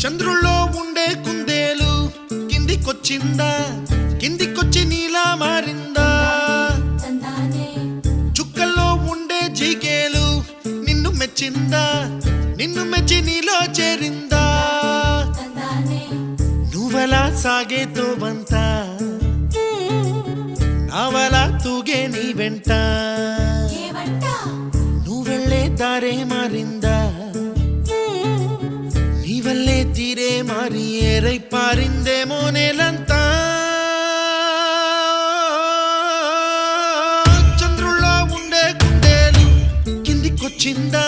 చంద్రుల్లో ఉండే కుందేలు కిందికొచ్చిందా, కిందికొచ్చి నీలా మారిందా? చుక్కల్లో ఉండే జీకేలు నిన్ను మెచ్చిందా, నిన్ను మెచ్చి నీలో చేరిందా? నువ్వలా సాగే తోవంతా నావలా తూగే నీ వెంట, నువ్వెళ్ళే దారే మారిందా, నీ వల్లే తీరే మారి ఏరై పారిందేమో నేలంతా. చంద్రుల్లో ఉండే కుందేలు కిందికొచ్చిందా,